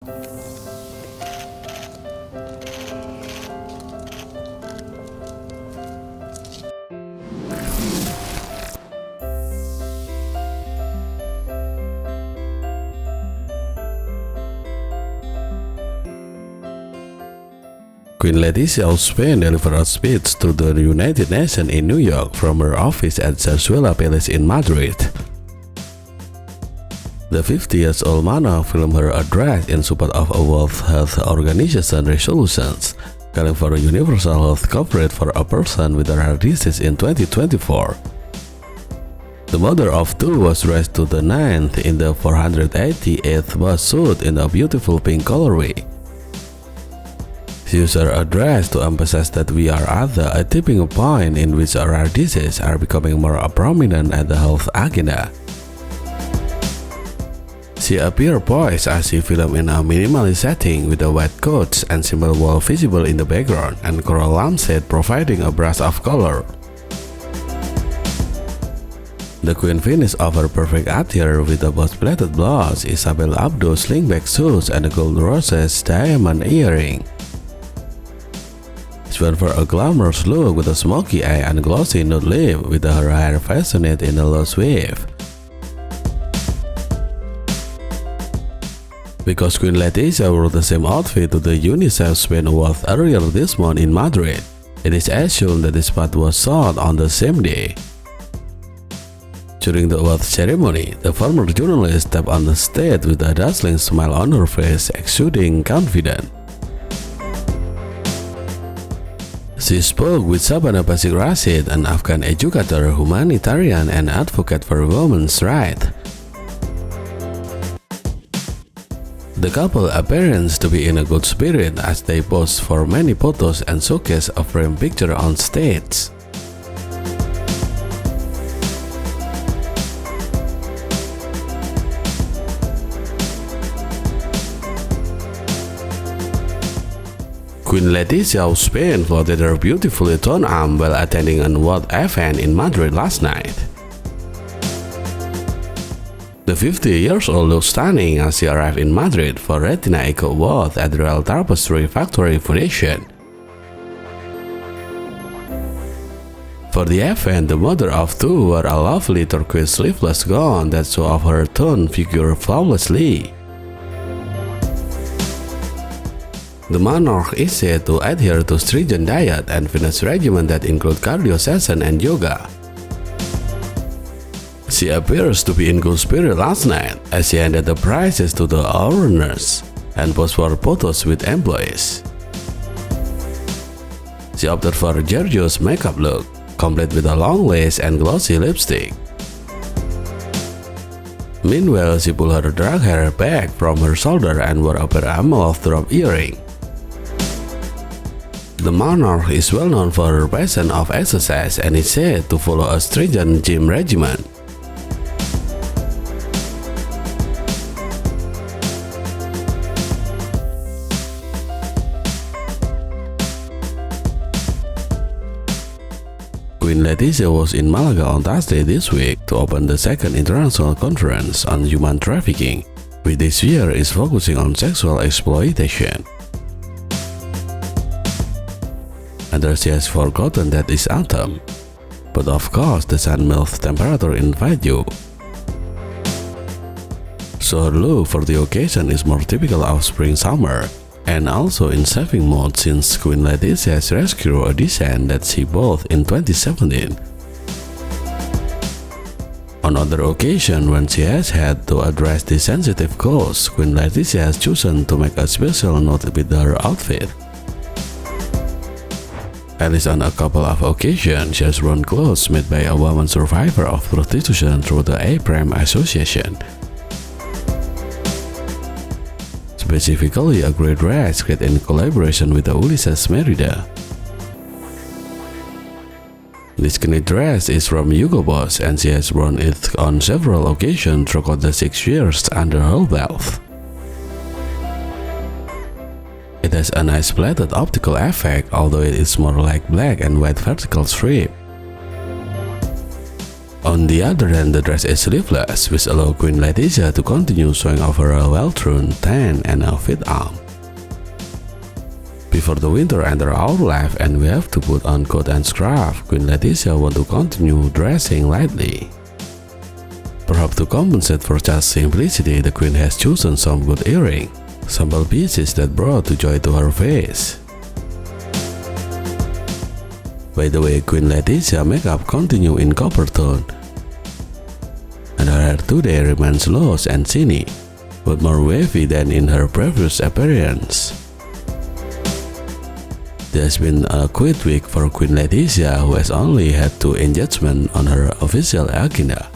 Queen Letizia of Spain delivered a speech to the United Nations in New York from her office at Zarzuela Palace in Madrid. The 50-year-old monarch filmed her address in support of a World Health Organization resolutions, calling for a universal health coverage for a person with a rare disease in 2024. The mother of two was dressed to the ninth in the 488th bust suit in a beautiful pink colorway. She used her address to emphasize that we are at a tipping point in which rare diseases are becoming more prominent at the health agenda. She appeared poised as she filmed in a minimalist setting with a white couch and simple wall visible in the background and coral lampshade providing a burst of color. The queen finished off her perfect attire with a boss-plated blouse, Isabel Abdo slingback shoes, and a gold roses diamond earring. She went for a glamorous look with a smoky eye and glossy nude lip, with her hair fashioned in a loose wave. Because Queen Letizia wore the same outfit to the UNICEF Spain Award earlier this month in Madrid, it is assumed that the spot was shot on the same day. During the award ceremony, the former journalist stepped on the stage with a dazzling smile on her face, exuding confidence. She spoke with Sabana Basik Rashid, an Afghan educator, humanitarian, and advocate for women's rights. The couple appears to be in a good spirit as they pose for many photos and showcase a framed picture on stage. Queen Letizia of Spain flaunted her beautifully toned arm while attending an award event in Madrid last night. The 50-year-old looked stunning as she arrived in Madrid for Retina Eco award at the Royal Tapestry Factory Foundation. For the event, the mother of two wore a lovely turquoise sleeveless gown that showed off her toned figure flawlessly. The monarch is said to adhere to stringent diet and fitness regimen that include cardio session and yoga. She appears to be in good spirit last night as she handed the prizes to the owners and posed for photos with employees. She opted for a gorgeous makeup look, complete with a long lace and glossy lipstick. Meanwhile, she pulled her dark hair back from her shoulder and wore a pair of drop earring. The monarch is well known for her passion of exercise and is said to follow a stringent gym regimen. Queen Letizia was in Malaga on Thursday this week to open the second international conference on human trafficking, which this year is focusing on sexual exploitation. And she has forgotten that it's autumn, but of course the sun melts temperature invite you. So her look for the occasion is more typical of spring-summer, and also in saving mode since Queen Letizia has rescued a design that she bought in 2017. On other occasions when she has had to address the sensitive cause, Queen Letizia has chosen to make a special note with her outfit. At least on a couple of occasions, she has worn clothes made by a woman survivor of prostitution through the A-Prime Association. Specifically, a grey dress created in collaboration with Ulises Merida. This skinny dress is from Hugo Boss and she has worn it on several occasions throughout the 6 years under her belt. It has a nice plated optical effect, although it is more like black and white vertical strip. On the other hand, the dress is sleeveless, which allows Queen Letizia to continue showing off her well-tuned tan and a fit arm. Before the winter enters our life and we have to put on coat and scarf, Queen Letizia wants to continue dressing lightly. Perhaps to compensate for such simplicity, the Queen has chosen some good earrings, simple pieces that brought joy to her face. By the way, Queen Letizia makeup continues in copper tone, and her hair today remains loose and shiny, but more wavy than in her previous appearance. There's been a quiet week for Queen Letizia, who has only had 2 engagements on her official agenda.